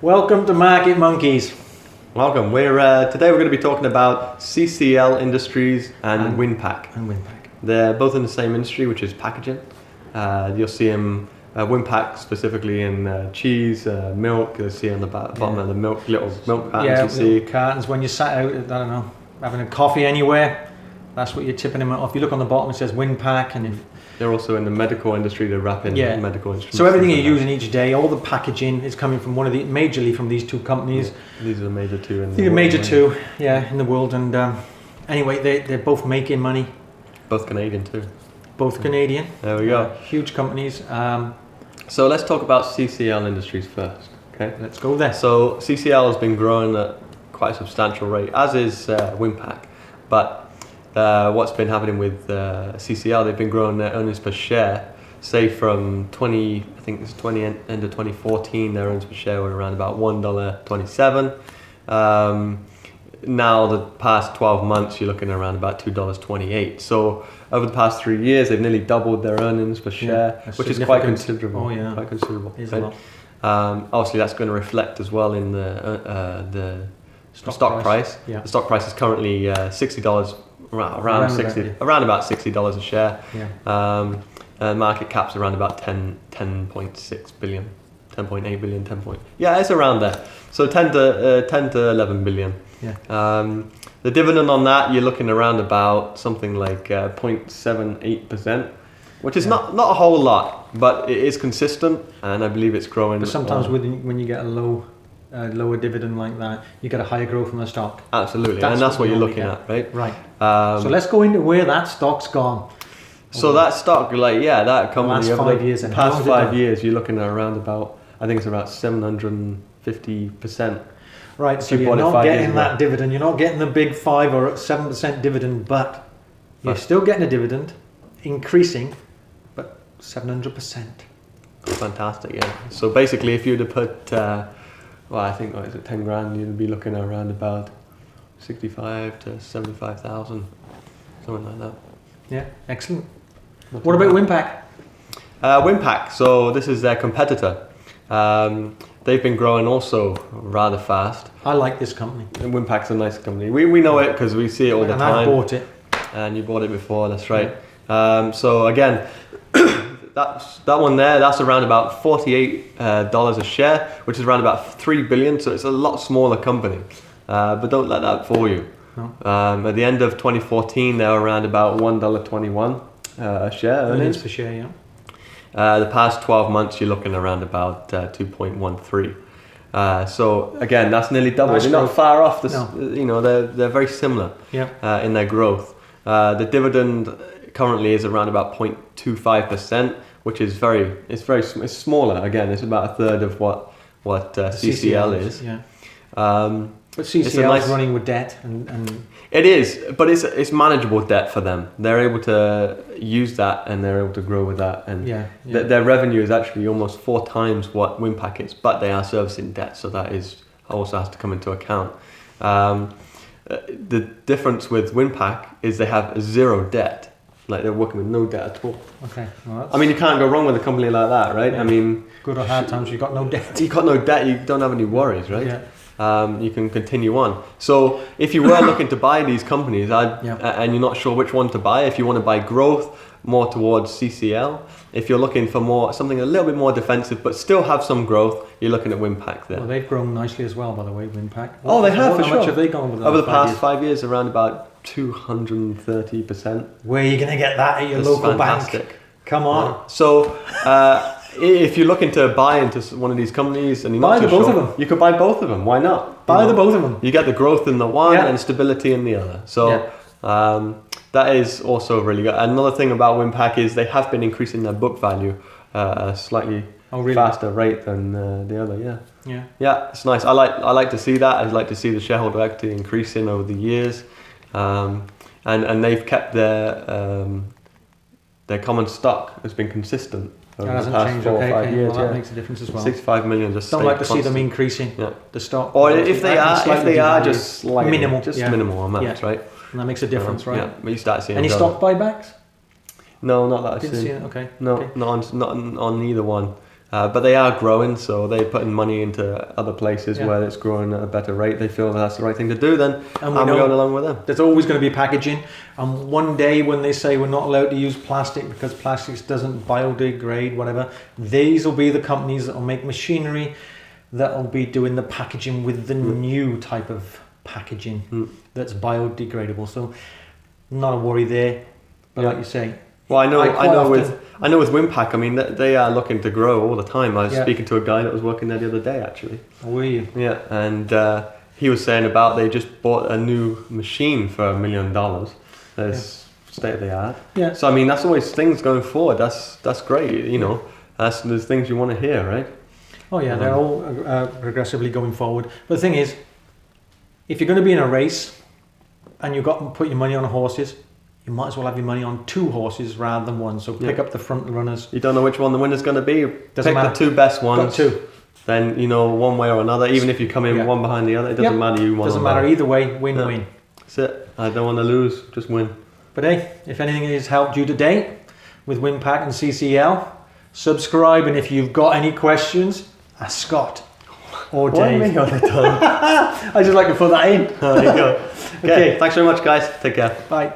Welcome to Market Monkeys. Welcome. Today we're going to be talking about CCL Industries and Winpak. They're both in the same industry, which is packaging. You'll see them, Winpak specifically in cheese, milk. You'll see on the bottom of the milk, little milk cartons you see. Cartons when you sat out, I don't know, having a coffee anywhere. That's what you're tipping them off. If you look on the bottom, it says Winpak, and if they're also in the medical industry. They're wrapping medical instruments. So everything you're using each day, all the packaging is coming from majorly from these two companies. Yeah, these are the major two in the world. These are major two, in the world. And anyway, they're both making money. Both Canadian too. Both Canadian. There we go. Huge companies. So let's talk about CCL Industries first. Okay, let's go there. So CCL has been growing at quite a substantial rate, as is Winpak, but what's been happening with CCL, they've been growing their earnings per share, say from end of 2014, their earnings per share were around about $1.27. Now the past 12 months, you're looking around about $2.28. So over the past 3 years, they've nearly doubled their earnings per share, which is quite considerable. Oh yeah, quite considerable. Is a lot. Obviously, that's going to reflect as well in the stock price. Yeah. The stock price is currently $60. Around about $60 a share. Yeah. Market cap's around about 10.6 billion, 10.8 billion, it's around there. So 10 to 11 billion. Yeah. The dividend on that, you're looking around about something like 0.78%, which is not a whole lot, but it is consistent, and I believe it's growing. But sometimes when you get a lower dividend like that, you get a higher growth in the stock. Absolutely, and that's what you're looking at, right? Right. So let's go into where that stock's gone. So that stock, that company, the past 5 years, you're looking at around about, I think it's about 750%. Right, so you're not getting that dividend, you're not getting the big 5 or 7% dividend, but you're still getting a dividend, increasing, but 700%. Fantastic, yeah. So basically, if you were to put, I think, 10 grand, you'd be looking at around about 65 to 75,000, something like that. Yeah, excellent. What about Winpak? Winpak, so this is their competitor. They've been growing also rather fast. I like this company. And Winpak's a nice company. We know it because we see it all the time. And I bought it. And you bought it before, that's right. Yeah. So again, that one there, that's around about $48 a share, which is around about 3 billion. So it's a lot smaller company, but don't let that fool you. No. At the end of 2014, they were around about $1.21 a share earnings per share. Yeah. The past 12 months, you're looking around about 2.13. So again, that's nearly double. They're not far off. They're very similar. In their growth. The dividend currently is around about 0.25%, which is it's smaller. Again, it's about a third of what CCL is. Yeah. But CCL is running with debt, and it is, but it's manageable debt for them. They're able to use that, and they're able to grow with that. And their revenue is actually almost 4 times what Winpak is, but they are servicing debt, so that also has to come into account. The difference with Winpak is they have 0 debt. Like they're working with no debt at all. Okay. Well, I mean, you can't go wrong with a company like that, right? Yeah. I mean, good or hard times, you've got no debt. You've got no debt. You don't have any worries, right? Yeah. You can continue on. So if you were looking to buy these companies, and you're not sure which one to buy, if you want to buy growth, more towards CCL. If you're looking for something a little bit more defensive, but still have some growth, you're looking at Winpak there. Well, they've grown nicely as well, by the way, Winpak. They have, for sure. How much have they gone over the past 5 years? Around about 230%. Where are you going to get that at your local bank? Come on. Yeah. So if you're looking to buy into one of these companies and you're not too both sure, of them. you could buy both of them. Why not? Buy the both of them. You get the growth in the one and stability in the other. So that is also really good. Another thing about Winpak is they have been increasing their book value at a slightly faster rate than the other. Yeah, it's nice. I like to see that. I'd like to see the shareholder equity increasing over the years, and they've kept their common stock has been consistent over the past 4 or 5 years. Well, that makes a difference as well. 65 million just don't like to see them increasing the stock. Or if they are just slightly minimal, minimal amounts, right? And that makes a difference, right? Yeah, but you start seeing any stock buybacks? No, not that I've seen. seen. Okay. No, not on either one. But they are growing, so they're putting money into other places where it's growing at a better rate. They feel that's the right thing to do, then I'm going along with them. There's always going to be packaging, and one day when they say we're not allowed to use plastic because plastics doesn't biodegrade, whatever, these will be the companies that will make machinery that will be doing the packaging with the new type of packaging that's biodegradable. So not a worry there, but like you say. Well, I know with Winpak, I mean, they are looking to grow all the time. I was speaking to a guy that was working there the other day, actually. Oh, were you? Yeah, and he was saying about they just bought a new machine for $1 million. That's state of the art. Yeah. So, I mean, that's always things going forward. That's great, you know. There's things you want to hear, right? Oh, yeah, they're all progressively going forward. But the thing is, if you're going to be in a race and you've got to put your money on horses, you might as well have your money on 2 horses rather than 1. So pick up the front runners. You don't know which one the winner's going to be. Doesn't matter. The 2 best ones. Got 2. Then, you know, one way or another, even if you come in one behind the other, it doesn't matter. You won. Doesn't matter either way. Win-win. That's it. I don't want to lose. Just win. But hey, if anything has helped you today with Winpak and CCL, subscribe. And if you've got any questions, ask Scott or Dave. Why me all the time? I just like to put that in. There you go. Okay. Thanks very much, guys. Take care. Bye.